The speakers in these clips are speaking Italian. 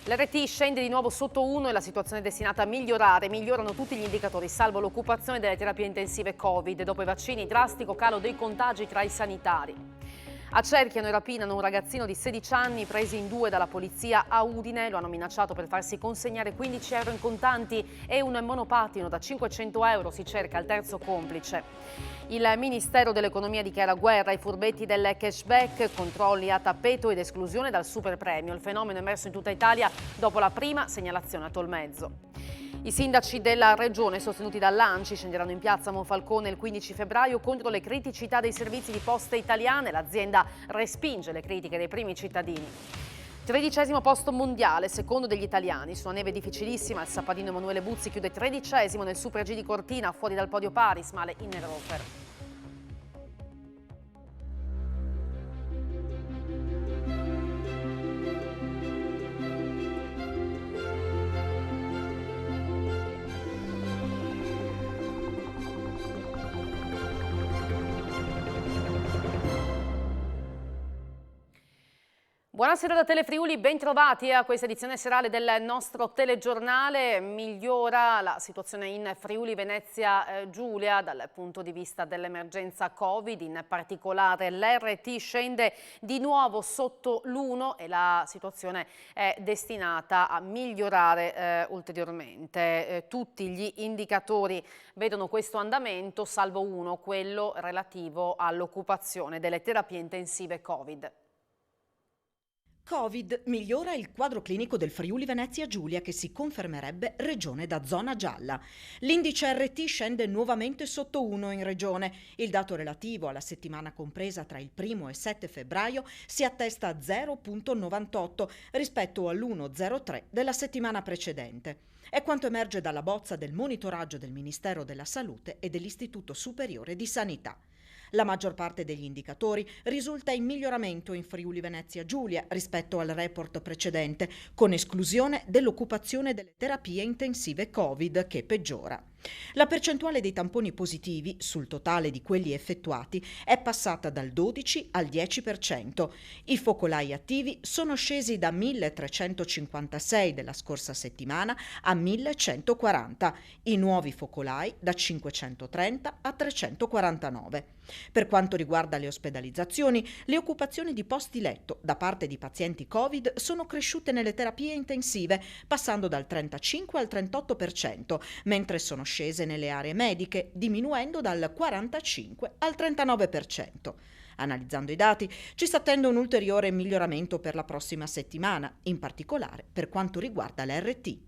L'RT scende di nuovo sotto 1 e la situazione è destinata a migliorare. Migliorano tutti gli indicatori, salvo l'occupazione delle terapie intensive Covid. Dopo i vaccini, drastico calo dei contagi tra i sanitari. Accerchiano e rapinano un ragazzino di 16 anni presi in due dalla polizia a Udine. Lo hanno minacciato per farsi consegnare 15 euro in contanti e un monopattino da 500 euro. Si cerca il terzo complice. Il Ministero dell'Economia dichiara guerra ai furbetti del cashback, controlli a tappeto ed esclusione dal superpremio. Il fenomeno è emerso in tutta Italia dopo la prima segnalazione a Tolmezzo. I sindaci della regione, sostenuti dall'ANCI, scenderanno in piazza Monfalcone il 15 febbraio contro le criticità dei servizi di Poste Italiane. L'azienda respinge le critiche dei primi cittadini. 13° posto mondiale, secondo degli italiani. Su una neve difficilissima, il sappadino Emanuele Buzzi chiude 13° nel Super G di Cortina, fuori dal podio Paris, Male Innerhofer. Buonasera da Telefriuli, ben trovati a questa edizione serale del nostro telegiornale. Migliora la situazione in Friuli Venezia Giulia dal punto di vista dell'emergenza Covid, in particolare l'RT scende di nuovo sotto l'1 e la situazione è destinata a migliorare ulteriormente. Tutti gli indicatori vedono questo andamento, salvo uno, quello relativo all'occupazione delle terapie intensive Covid. Covid migliora il quadro clinico del Friuli Venezia Giulia, che si confermerebbe regione da zona gialla. L'indice RT scende nuovamente sotto 1 in regione. Il dato relativo alla settimana compresa tra il 1° e 7 febbraio si attesta a 0,98 rispetto all'1,03 della settimana precedente. È quanto emerge dalla bozza del monitoraggio del Ministero della Salute e dell'Istituto Superiore di Sanità. La maggior parte degli indicatori risulta in miglioramento in Friuli Venezia Giulia rispetto al report precedente, con esclusione dell'occupazione delle terapie intensive Covid, che peggiora. La percentuale dei tamponi positivi sul totale di quelli effettuati è passata dal 12 al 10%. I focolai attivi sono scesi da 1.356 della scorsa settimana a 1.140, i nuovi focolai da 530 a 349. Per quanto riguarda le ospedalizzazioni, le occupazioni di posti letto da parte di pazienti Covid sono cresciute nelle terapie intensive, passando dal 35 al 38%, mentre sono scese nelle aree mediche, diminuendo dal 45 al 39%. Analizzando i dati, ci si attende un ulteriore miglioramento per la prossima settimana, in particolare per quanto riguarda l'RT.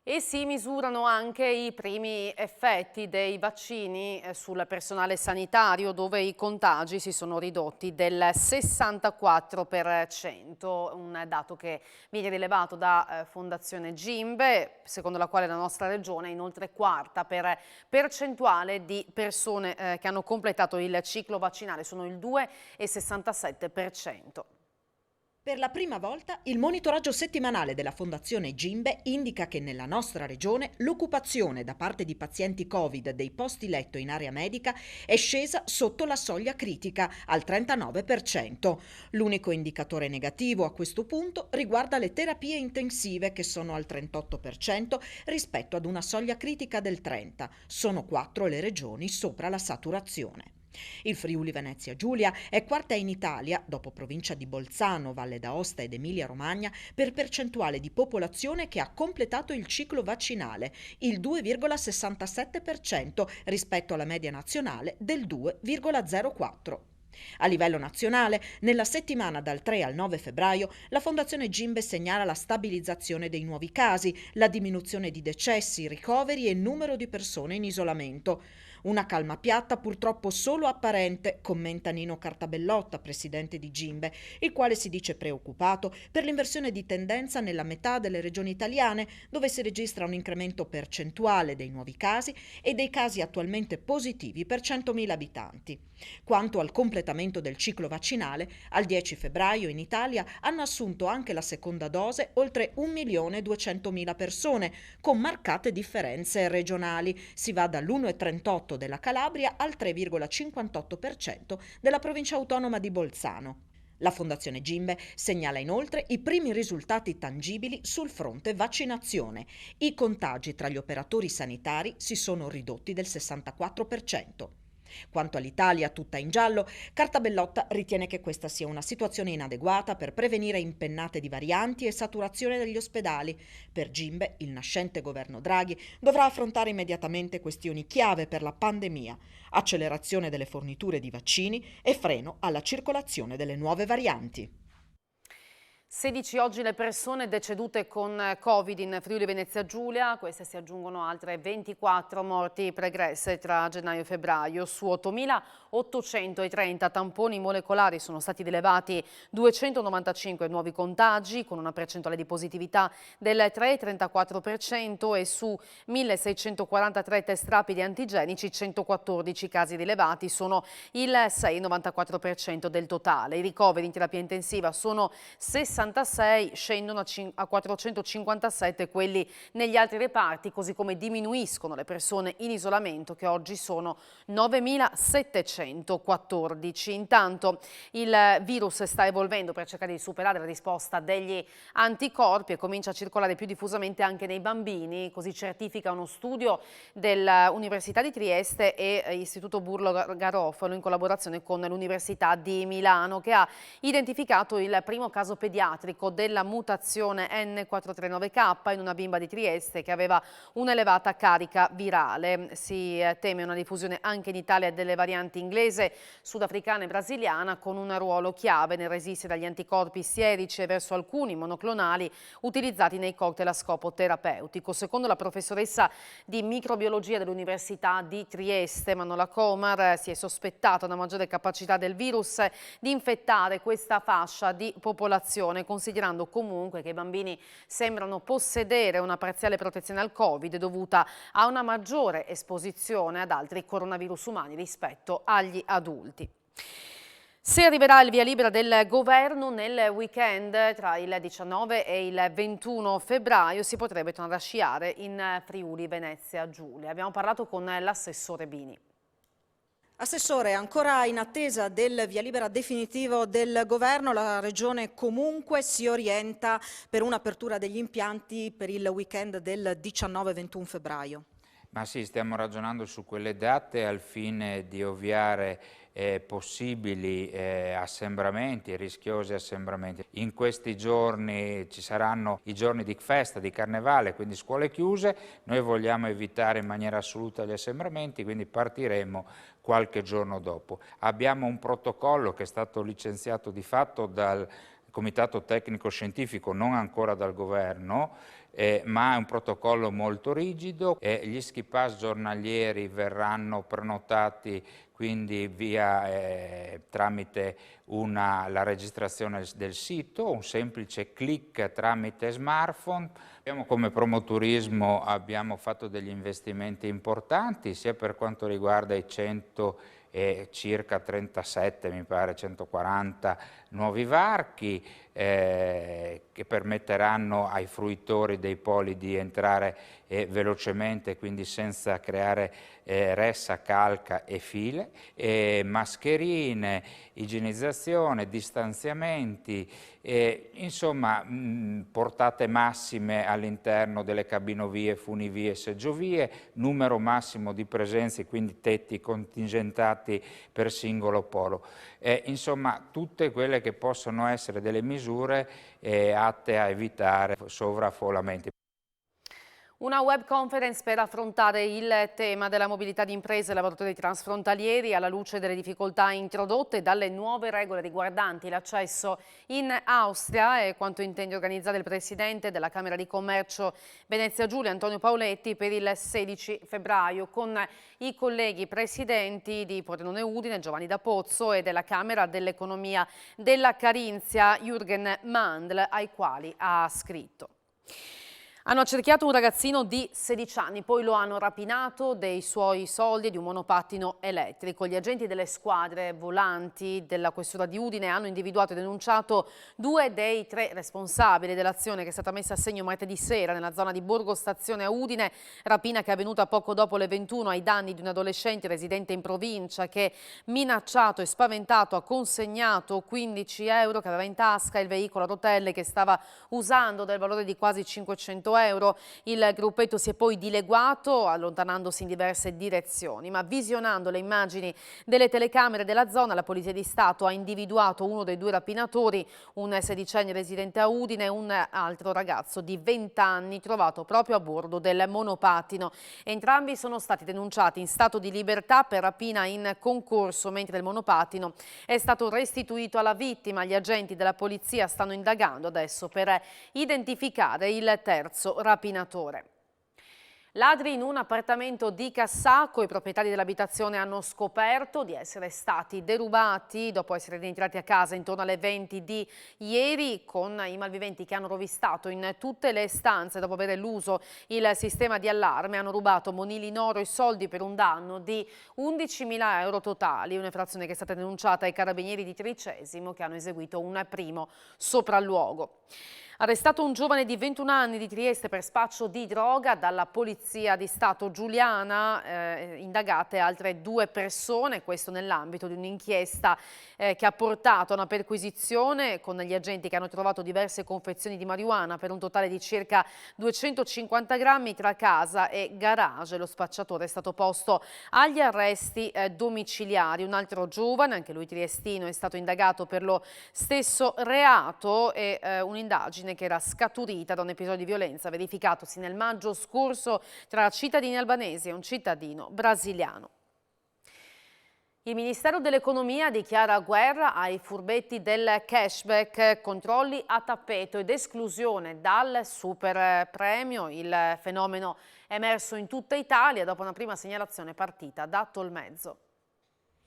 E si misurano anche i primi effetti dei vaccini sul personale sanitario, dove i contagi si sono ridotti del 64%, un dato che viene rilevato da Fondazione Gimbe, secondo la quale la nostra regione è inoltre quarta per percentuale di persone che hanno completato il ciclo vaccinale, sono il 2,67%. Per la prima volta il monitoraggio settimanale della Fondazione Gimbe indica che nella nostra regione l'occupazione da parte di pazienti Covid dei posti letto in area medica è scesa sotto la soglia critica al 39%. L'unico indicatore negativo a questo punto riguarda le terapie intensive, che sono al 38% rispetto ad una soglia critica del 30%. Sono 4 le regioni sopra la saturazione. Il Friuli Venezia Giulia è quarta in Italia, dopo provincia di Bolzano, Valle d'Aosta ed Emilia-Romagna, per percentuale di popolazione che ha completato il ciclo vaccinale, il 2,67% rispetto alla media nazionale del 2,04%. A livello nazionale, nella settimana dal 3 al 9 febbraio, la Fondazione Gimbe segnala la stabilizzazione dei nuovi casi, la diminuzione di decessi, ricoveri e numero di persone in isolamento. Una calma piatta purtroppo solo apparente, commenta Nino Cartabellotta, presidente di Gimbe, il quale si dice preoccupato per l'inversione di tendenza nella metà delle regioni italiane, dove si registra un incremento percentuale dei nuovi casi e dei casi attualmente positivi per 100.000 abitanti. Quanto al completamento del ciclo vaccinale, al 10 febbraio in Italia hanno assunto anche la seconda dose oltre 1.200.000 persone, con marcate differenze regionali. Si va dall'1,38 della Calabria al 3,58% della provincia autonoma di Bolzano. La Fondazione Gimbe segnala inoltre i primi risultati tangibili sul fronte vaccinazione. I contagi tra gli operatori sanitari si sono ridotti del 64%. Quanto all'Italia tutta in giallo, Cartabellotta ritiene che questa sia una situazione inadeguata per prevenire impennate di varianti e saturazione degli ospedali. Per Gimbe, il nascente governo Draghi dovrà affrontare immediatamente questioni chiave per la pandemia: accelerazione delle forniture di vaccini e freno alla circolazione delle nuove varianti. 16 oggi le persone decedute con Covid in Friuli Venezia Giulia, queste si aggiungono altre 24 morti pregresse tra gennaio e febbraio. Su 8.830 tamponi molecolari sono stati rilevati 295 nuovi contagi con una percentuale di positività del 3,34% e su 1.643 test rapidi antigenici 114 casi rilevati, sono il 6,94% del totale. I ricoveri in terapia intensiva sono 66, scendono a 457 quelli negli altri reparti, così come diminuiscono le persone in isolamento che oggi sono 9.714. Intanto il virus sta evolvendo per cercare di superare la risposta degli anticorpi e comincia a circolare più diffusamente anche nei bambini, così certifica uno studio dell'Università di Trieste e Istituto Burlo Garofalo in collaborazione con l'Università di Milano, che ha identificato il primo caso pediatrico della mutazione N439K in una bimba di Trieste che aveva un'elevata carica virale. Si teme una diffusione anche in Italia delle varianti inglese, sudafricana e brasiliana, con un ruolo chiave nel resistere agli anticorpi sierici verso alcuni monoclonali utilizzati nei cocktail a scopo terapeutico. Secondo la professoressa di microbiologia dell'Università di Trieste, Manola Comar, si è sospettata una maggiore capacità del virus di infettare questa fascia di popolazione, considerando comunque che i bambini sembrano possedere una parziale protezione al Covid dovuta a una maggiore esposizione ad altri coronavirus umani rispetto agli adulti. Se arriverà il via libera del governo nel weekend tra il 19 e il 21 febbraio si potrebbe tornare a sciare in Friuli Venezia Giulia. Abbiamo parlato con l'assessore Bini. Assessore, ancora in attesa del via libera definitivo del governo, la Regione comunque si orienta per un'apertura degli impianti per il weekend del 19-21 febbraio. Ma sì, stiamo ragionando su quelle date al fine di ovviare possibili assembramenti, rischiosi assembramenti. In questi giorni ci saranno i giorni di festa, di carnevale, quindi scuole chiuse. Noi vogliamo evitare in maniera assoluta gli assembramenti, quindi partiremo qualche giorno dopo. Abbiamo un protocollo che è stato licenziato di fatto dal Comitato Tecnico Scientifico, non ancora dal Governo, ma è un protocollo molto rigido. Gli ski pass giornalieri verranno prenotati quindi tramite la registrazione del sito, un semplice click tramite smartphone. Come Promoturismo abbiamo fatto degli investimenti importanti sia per quanto riguarda i 100 e circa 37, mi pare 140 nuovi varchi che permetteranno ai fruitori dei poli di entrare velocemente, quindi senza creare ressa, calca e file, mascherine, igienizzazione, distanziamenti, insomma portate massime all'interno delle cabinovie, funivie, seggiovie, numero massimo di presenze, quindi tetti contingentati per singolo polo. Insomma tutte quelle che possono essere delle misure atte a evitare sovraffollamenti. Una web conference per affrontare il tema della mobilità di imprese e lavoratori transfrontalieri alla luce delle difficoltà introdotte dalle nuove regole riguardanti l'accesso in Austria è quanto intende organizzare il Presidente della Camera di Commercio Venezia Giulia, Antonio Pauletti, per il 16 febbraio con i colleghi presidenti di Pordenone Udine, Giovanni D'Apozzo, e della Camera dell'Economia della Carinzia, Jürgen Mandl, ai quali ha scritto. Hanno accerchiato un ragazzino di 16 anni, poi lo hanno rapinato dei suoi soldi e di un monopattino elettrico. Gli agenti delle squadre volanti della questura di Udine hanno individuato e denunciato 2 dei 3 responsabili dell'azione che è stata messa a segno martedì sera nella zona di Borgo Stazione a Udine, rapina che è avvenuta poco dopo le 21 ai danni di un adolescente residente in provincia che, minacciato e spaventato, ha consegnato 15 euro che aveva in tasca e il veicolo a rotelle che stava usando del valore di quasi 500 euro. Il gruppetto si è poi dileguato allontanandosi in diverse direzioni, ma visionando le immagini delle telecamere della zona la Polizia di Stato ha individuato uno dei 2 rapinatori, un 16enne residente a Udine e un altro ragazzo di 20 anni trovato proprio a bordo del monopattino. Entrambi sono stati denunciati in stato di libertà per rapina in concorso, mentre il monopattino è stato restituito alla vittima. Gli agenti della polizia stanno indagando adesso per identificare il terzo rapinatore. Ladri in un appartamento di Cassacco, i proprietari dell'abitazione hanno scoperto di essere stati derubati dopo essere rientrati a casa intorno alle 20 di ieri, con i malviventi che hanno rovistato in tutte le stanze dopo aver eluso il sistema di allarme. Hanno rubato monili in oro e soldi per un danno di 11.000 euro totali, un'infrazione che è stata denunciata ai carabinieri di Tricesimo che hanno eseguito un primo sopralluogo. Arrestato un giovane di 21 anni di Trieste per spaccio di droga dalla Polizia di Stato giuliana, indagate altre 2 persone, questo nell'ambito di un'inchiesta che ha portato a una perquisizione con gli agenti che hanno trovato diverse confezioni di marijuana per un totale di circa 250 grammi tra casa e garage. Lo spacciatore è stato posto agli arresti domiciliari. Un altro giovane, anche lui triestino, è stato indagato per lo stesso reato e un'indagine che era scaturita da un episodio di violenza verificatosi nel maggio scorso tra cittadini albanesi e un cittadino brasiliano. Il Ministero dell'Economia dichiara guerra ai furbetti del cashback, controlli a tappeto ed esclusione dal super premio. Il fenomeno è emerso in tutta Italia dopo una prima segnalazione partita da Tolmezzo.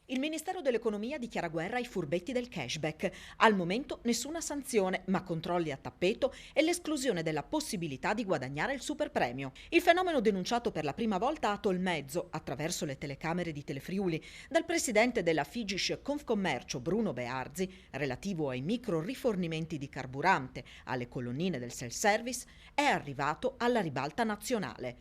Il Ministero dell'Economia dichiara guerra ai furbetti del cashback. Al momento nessuna sanzione, ma controlli a tappeto e l'esclusione della possibilità di guadagnare il superpremio. Il fenomeno denunciato per la prima volta a Tolmezzo, attraverso le telecamere di Telefriuli, dal presidente della Figish Confcommercio Bruno Bearzi, relativo ai micro rifornimenti di carburante alle colonnine del self-service, è arrivato alla ribalta nazionale.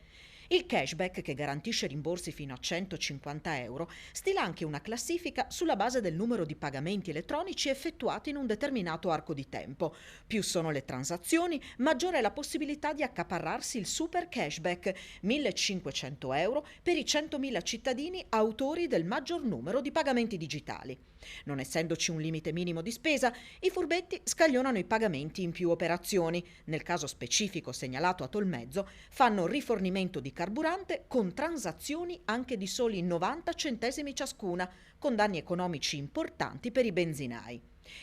Il cashback, che garantisce rimborsi fino a 150 euro, stila anche una classifica sulla base del numero di pagamenti elettronici effettuati in un determinato arco di tempo. Più sono le transazioni, maggiore è la possibilità di accaparrarsi il super cashback, 1.500 euro per i 100.000 cittadini autori del maggior numero di pagamenti digitali. Non essendoci un limite minimo di spesa, i furbetti scaglionano i pagamenti in più operazioni. Nel caso specifico segnalato a Tolmezzo, fanno rifornimento di carburante con transazioni anche di soli 90 centesimi ciascuna, con danni economici importanti per i benzinai.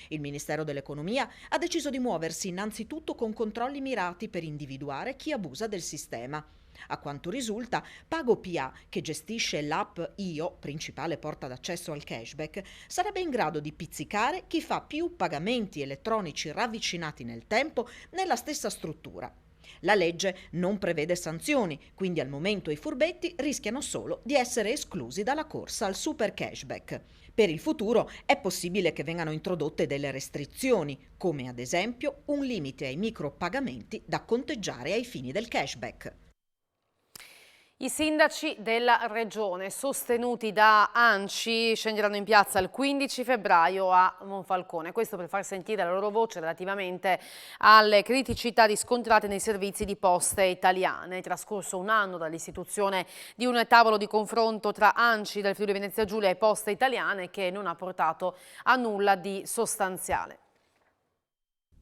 Il Ministero dell'Economia ha deciso di muoversi innanzitutto con controlli mirati per individuare chi abusa del sistema. A quanto risulta, PagoPA, che gestisce l'app Io, principale porta d'accesso al cashback, sarebbe in grado di pizzicare chi fa più pagamenti elettronici ravvicinati nel tempo nella stessa struttura. La legge non prevede sanzioni, quindi al momento i furbetti rischiano solo di essere esclusi dalla corsa al super cashback. Per il futuro è possibile che vengano introdotte delle restrizioni, come ad esempio un limite ai micropagamenti da conteggiare ai fini del cashback. I sindaci della regione, sostenuti da ANCI, scenderanno in piazza il 15 febbraio a Monfalcone. Questo per far sentire la loro voce relativamente alle criticità riscontrate nei servizi di Poste Italiane. È trascorso un anno dall'istituzione di un tavolo di confronto tra ANCI del Friuli Venezia Giulia e Poste Italiane che non ha portato a nulla di sostanziale.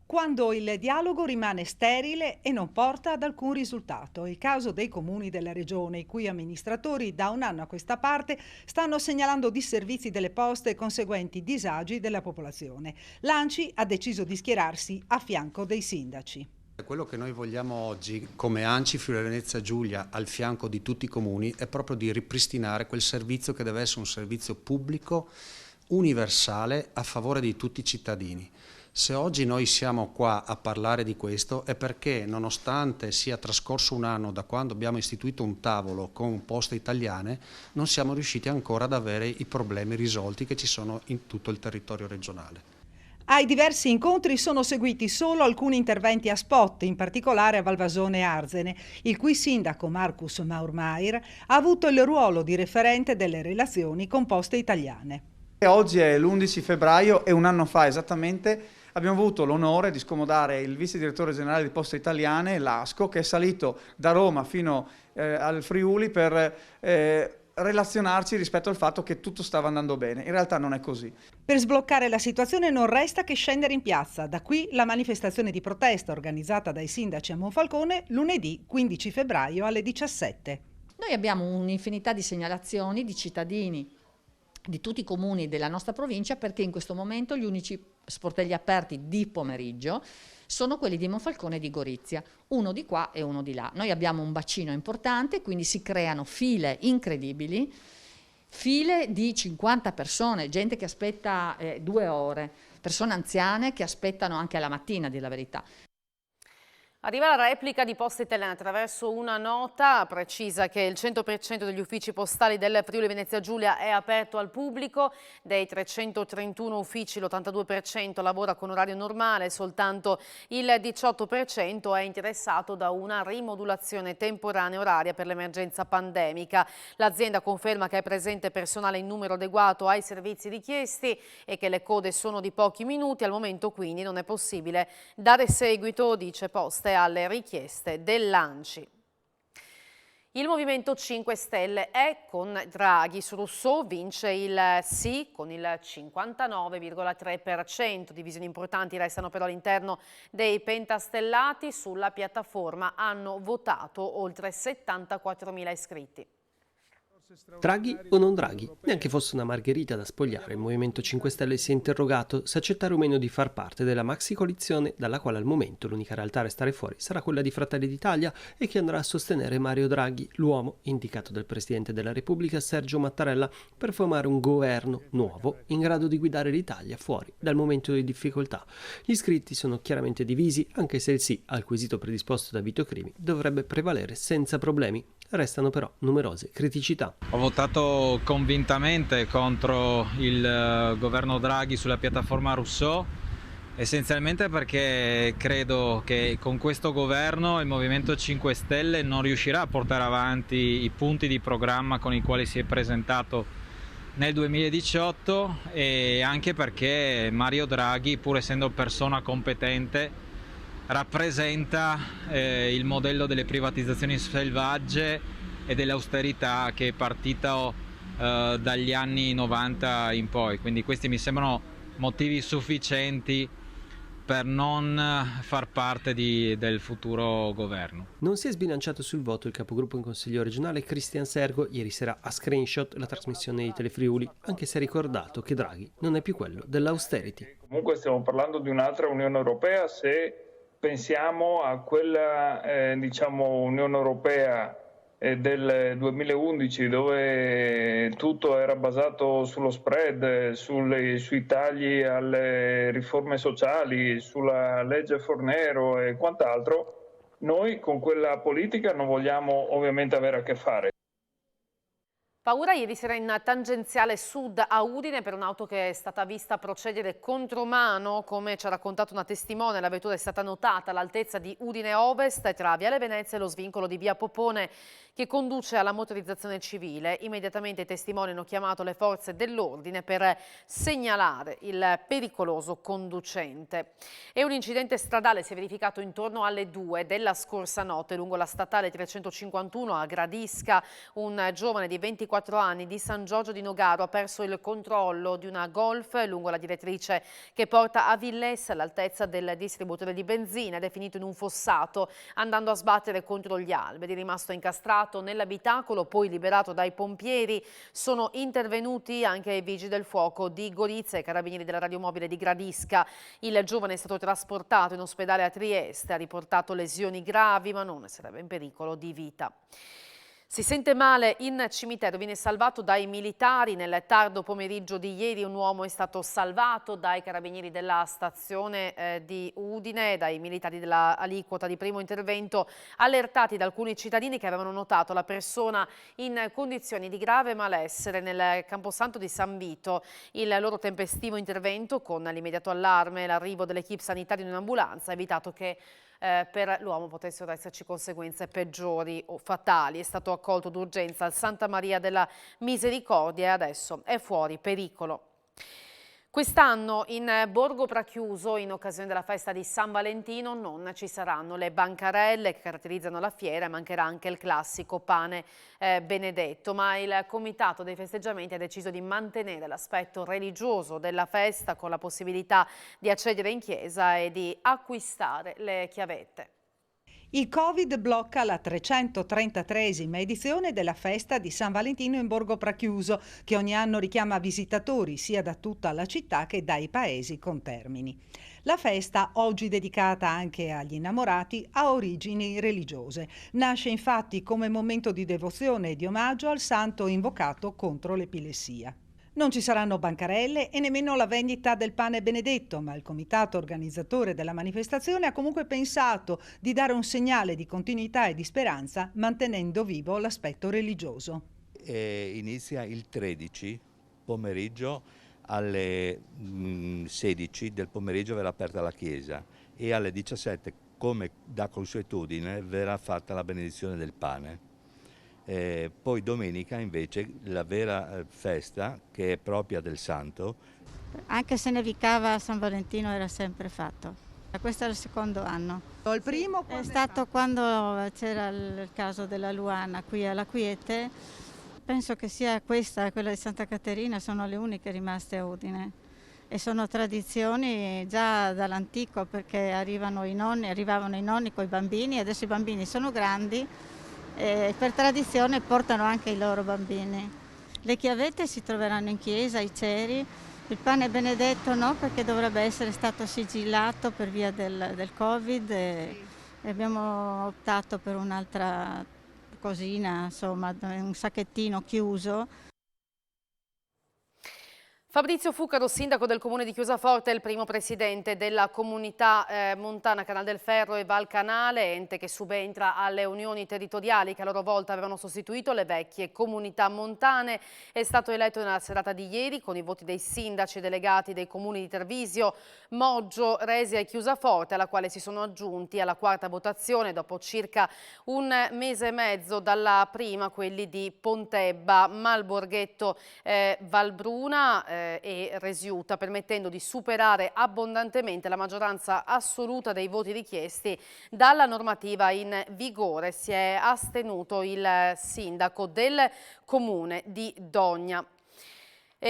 Quando il dialogo rimane sterile e non porta ad alcun risultato. Il caso dei comuni della regione, i cui amministratori da un anno a questa parte stanno segnalando disservizi delle poste e conseguenti disagi della popolazione. L'ANCI ha deciso di schierarsi a fianco dei sindaci. Quello che noi vogliamo oggi come ANCI Friuli Venezia Giulia al fianco di tutti i comuni è proprio di ripristinare quel servizio che deve essere un servizio pubblico universale a favore di tutti i cittadini. Se oggi noi siamo qua a parlare di questo è perché, nonostante sia trascorso un anno da quando abbiamo istituito un tavolo con Poste Italiane, non siamo riusciti ancora ad avere i problemi risolti che ci sono in tutto il territorio regionale. Ai diversi incontri sono seguiti solo alcuni interventi a spot, in particolare a Valvasone e Arzene, il cui sindaco Marcus Maurmair ha avuto il ruolo di referente delle relazioni con Poste Italiane. Oggi è l'11 febbraio e un anno fa esattamente abbiamo avuto l'onore di scomodare il vice direttore generale di Poste Italiane, Lasco, che è salito da Roma fino al Friuli per relazionarci rispetto al fatto che tutto stava andando bene. In realtà non è così. Per sbloccare la situazione non resta che scendere in piazza. Da qui la manifestazione di protesta organizzata dai sindaci a Monfalcone lunedì 15 febbraio alle 17. Noi abbiamo un'infinità di segnalazioni di cittadini di tutti i comuni della nostra provincia, perché in questo momento gli unici sportelli aperti di pomeriggio sono quelli di Monfalcone e di Gorizia, uno di qua e uno di là. Noi abbiamo un bacino importante, quindi si creano file incredibili, file di 50 persone, gente che aspetta 2 ore, persone anziane che aspettano anche alla mattina, a dire la verità. Arriva la replica di Poste Italiane attraverso una nota, precisa che il 100% degli uffici postali del Friuli Venezia Giulia è aperto al pubblico, dei 331 uffici l'82% lavora con orario normale, soltanto il 18% è interessato da una rimodulazione temporanea oraria per l'emergenza pandemica. L'azienda conferma che è presente personale in numero adeguato ai servizi richiesti e che le code sono di pochi minuti, al momento quindi non è possibile dare seguito, dice Poste, alle richieste dell'ANCI. Il Movimento 5 Stelle è con Draghi. Su Rousseau vince il sì con il 59,3%. Divisioni importanti restano però all'interno dei pentastellati. Sulla piattaforma hanno votato oltre 74.000 iscritti. Draghi o non Draghi? Neanche fosse una margherita da spogliare, il Movimento 5 Stelle si è interrogato se accettare o meno di far parte della maxi coalizione, dalla quale al momento l'unica realtà a restare fuori sarà quella di Fratelli d'Italia e che andrà a sostenere Mario Draghi, l'uomo indicato dal Presidente della Repubblica Sergio Mattarella per formare un governo nuovo in grado di guidare l'Italia fuori dal momento di difficoltà. Gli iscritti sono chiaramente divisi, anche se il sì al quesito predisposto da Vito Crimi dovrebbe prevalere senza problemi. Restano però numerose criticità. Ho votato convintamente contro il governo Draghi sulla piattaforma Rousseau, essenzialmente perché credo che con questo governo il Movimento 5 Stelle non riuscirà a portare avanti i punti di programma con i quali si è presentato nel 2018 e anche perché Mario Draghi, pur essendo persona competente, rappresenta il modello delle privatizzazioni selvagge e dell'austerità che è partita dagli anni 90 in poi. Quindi questi mi sembrano motivi sufficienti per non far parte del futuro governo. Non si è sbilanciato sul voto il capogruppo in Consiglio regionale Cristian Sergo ieri sera a Screenshot la trasmissione di Telefriuli, anche se ha ricordato che Draghi non è più quello dell'austerity. Comunque stiamo parlando di un'altra Unione Europea se pensiamo a quella Unione Europea del 2011 dove tutto era basato sullo spread, sui tagli alle riforme sociali, sulla legge Fornero e quant'altro. Noi con quella politica non vogliamo ovviamente avere a che fare. Paura ieri sera in tangenziale sud a Udine per un'auto che è stata vista procedere contromano. Come ci ha raccontato una testimone, la vettura è stata notata all'altezza di Udine Ovest tra Viale Venezia e lo svincolo di Via Popone che conduce alla motorizzazione civile. Immediatamente i testimoni hanno chiamato le forze dell'ordine per segnalare il pericoloso conducente. E un incidente stradale si è verificato intorno alle 2 della scorsa notte lungo la statale 351 a Gradisca. Un giovane di 24 anni di San Giorgio di Nogaro ha perso il controllo di una Golf lungo la direttrice che porta a Villes all'altezza del distributore di benzina ed è finito in un fossato andando a sbattere contro gli alberi. È rimasto incastrato nell'abitacolo, poi liberato dai pompieri. Sono intervenuti anche i vigili del fuoco di Gorizia e i carabinieri della radiomobile di Gradisca. Il giovane è stato trasportato in ospedale a Trieste, ha riportato lesioni gravi ma non sarebbe in pericolo di vita. Si sente male in cimitero, viene salvato dai militari. Nel tardo pomeriggio di ieri un uomo è stato salvato dai carabinieri della stazione di Udine, dai militari dell'aliquota di primo intervento, allertati da alcuni cittadini che avevano notato la persona in condizioni di grave malessere nel camposanto di San Vito. Il loro tempestivo intervento, con l'immediato allarme e l'arrivo dell'equipe sanitaria in un'ambulanza, ha evitato che per l'uomo potessero esserci conseguenze peggiori o fatali. È stato accolto d'urgenza al Santa Maria della Misericordia e adesso è fuori pericolo. Quest'anno in Borgo Prachiuso, in occasione della festa di San Valentino, non ci saranno le bancarelle che caratterizzano la fiera, e mancherà anche il classico pane benedetto, ma il comitato dei festeggiamenti ha deciso di mantenere l'aspetto religioso della festa, con la possibilità di accedere in chiesa e di acquistare le chiavette. Il Covid blocca la 333esima edizione della festa di San Valentino in Borgo Prachiuso, che ogni anno richiama visitatori sia da tutta la città che dai paesi contermini. La festa, oggi dedicata anche agli innamorati, ha origini religiose. Nasce infatti come momento di devozione e di omaggio al santo invocato contro l'epilessia. Non ci saranno bancarelle e nemmeno la vendita del pane benedetto, ma il comitato organizzatore della manifestazione ha comunque pensato di dare un segnale di continuità e di speranza, mantenendo vivo l'aspetto religioso. Inizia il 13 pomeriggio, alle 16 del pomeriggio verrà aperta la chiesa e alle 17, come da consuetudine, verrà fatta la benedizione del pane. Poi domenica invece la vera festa, che è propria del santo. Anche se nevicava, San Valentino era sempre fatto. Questo è il secondo anno. Il primo è stato quando c'era il caso della Luana qui alla Quiete. Penso che sia questa e quella di Santa Caterina sono le uniche rimaste a Udine. E sono tradizioni già dall'antico, perché arrivavano i nonni con i bambini, e adesso i bambini sono grandi. E per tradizione portano anche i loro bambini. Le chiavette si troveranno in chiesa, i ceri, il pane benedetto no, perché dovrebbe essere stato sigillato per via del Covid e abbiamo optato per un'altra cosina, insomma, un sacchettino chiuso. Fabrizio Fucaro, sindaco del comune di Chiusaforte, è il primo presidente della comunità montana Canal del Ferro e Val Canale, ente che subentra alle unioni territoriali che a loro volta avevano sostituito le vecchie comunità montane. È stato eletto nella serata di ieri con i voti dei sindaci e delegati dei comuni di Trevisio, Moggio, Resia e Chiusaforte, alla quale si sono aggiunti alla quarta votazione dopo circa un mese e mezzo dalla prima quelli di Pontebba, Malborghetto, Valbruna e Resiuta, permettendo di superare abbondantemente la maggioranza assoluta dei voti richiesti dalla normativa in vigore. Si è astenuto il sindaco del comune di Dogna.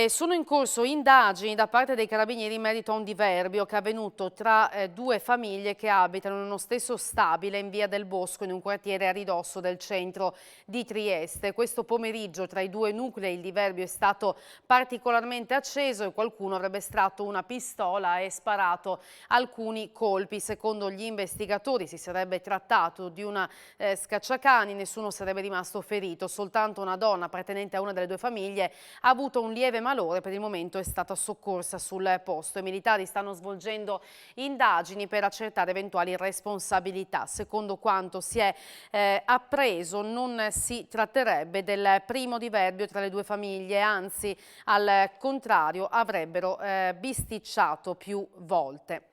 Sono in corso indagini da parte dei carabinieri in merito a un diverbio che è avvenuto tra due famiglie che abitano in uno stesso stabile in via del Bosco, in un quartiere a ridosso del centro di Trieste. Questo pomeriggio tra i due nuclei il diverbio è stato particolarmente acceso e qualcuno avrebbe estratto una pistola e sparato alcuni colpi. Secondo gli investigatori si sarebbe trattato di una scacciacani, nessuno sarebbe rimasto ferito, soltanto una donna appartenente a una delle due famiglie ha avuto un lieve malore, per il momento è stata soccorsa sul posto. I militari stanno svolgendo indagini per accertare eventuali responsabilità. Secondo quanto si è appreso, non si tratterebbe del primo diverbio tra le due famiglie, anzi al contrario avrebbero bisticciato più volte.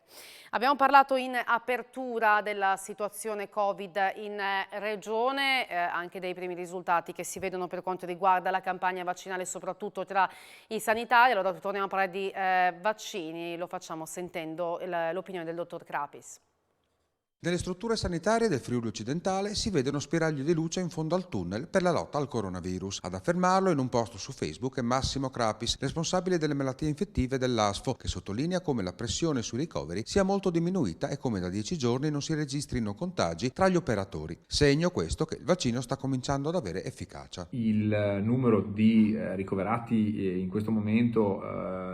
Abbiamo parlato in apertura della situazione Covid in regione, anche dei primi risultati che si vedono per quanto riguarda la campagna vaccinale, soprattutto tra i sanitari. Allora torniamo a parlare di vaccini, lo facciamo sentendo l'opinione del dottor Crapis. Nelle strutture sanitarie del Friuli Occidentale si vede uno spiraglio di luce in fondo al tunnel per la lotta al coronavirus. Ad affermarlo in un post su Facebook è Massimo Crapis, responsabile delle malattie infettive dell'ASFO, che sottolinea come la pressione sui ricoveri sia molto diminuita e come da 10 giorni non si registrino contagi tra gli operatori. Segno questo che il vaccino sta cominciando ad avere efficacia. Il numero di ricoverati in questo momento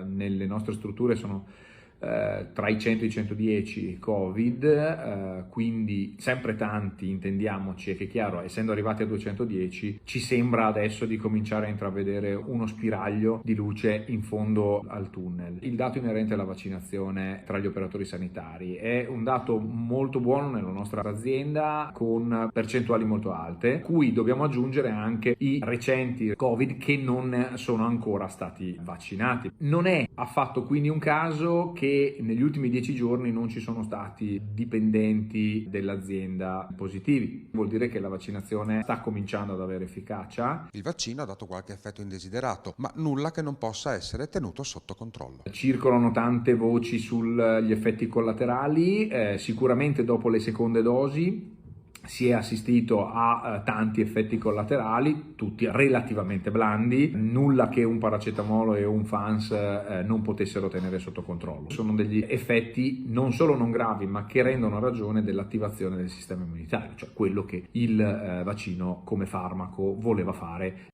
nelle nostre strutture sono tra i 100 e i 110 Covid, quindi sempre tanti, intendiamoci, è che chiaro, essendo arrivati a 210 ci sembra adesso di cominciare a intravedere uno spiraglio di luce in fondo al tunnel. Il dato inerente alla vaccinazione tra gli operatori sanitari è un dato molto buono nella nostra azienda, con percentuali molto alte, cui dobbiamo aggiungere anche i recenti Covid che non sono ancora stati vaccinati. Non è affatto quindi un caso che negli ultimi 10 giorni non ci sono stati dipendenti dell'azienda positivi. Vuol dire che la vaccinazione sta cominciando ad avere efficacia. Il vaccino ha dato qualche effetto indesiderato, ma nulla che non possa essere tenuto sotto controllo. Circolano tante voci sugli effetti collaterali, sicuramente dopo le seconde dosi si è assistito a tanti effetti collaterali, tutti relativamente blandi, nulla che un paracetamolo e un FANS non potessero tenere sotto controllo. Sono degli effetti non solo non gravi, ma che rendono ragione dell'attivazione del sistema immunitario, cioè quello che il vaccino come farmaco voleva fare.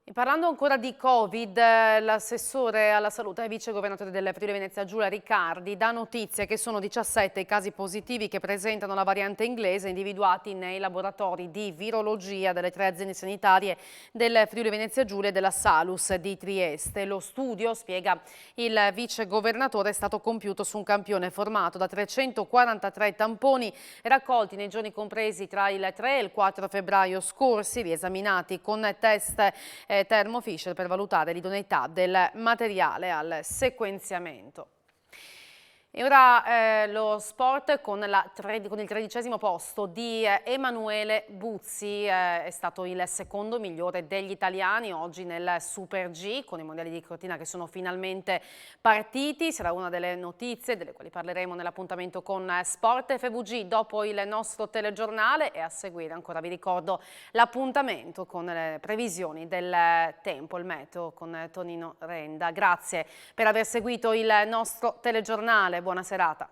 E parlando ancora di Covid, l'assessore alla salute e vice governatore del Friuli Venezia Giulia Riccardi dà notizia che sono 17 i casi positivi che presentano la variante inglese individuati nei laboratori di virologia delle 3 aziende sanitarie del Friuli Venezia Giulia e della Salus di Trieste. Lo studio, spiega il vice governatore, è stato compiuto su un campione formato da 343 tamponi raccolti nei giorni compresi tra il 3 e il 4 febbraio scorsi, riesaminati con test Thermo Fisher per valutare l'idoneità del materiale al sequenziamento. E ora lo sport con il 13° posto di Emanuele Buzzi, è stato il secondo migliore degli italiani oggi nel Super G con i mondiali di Cortina che sono finalmente partiti. Sarà una delle notizie delle quali parleremo nell'appuntamento con Sport FVG dopo il nostro telegiornale, e a seguire ancora vi ricordo l'appuntamento con le previsioni del tempo, il meteo con Tonino Renda. Grazie per aver seguito il nostro telegiornale. Buona serata.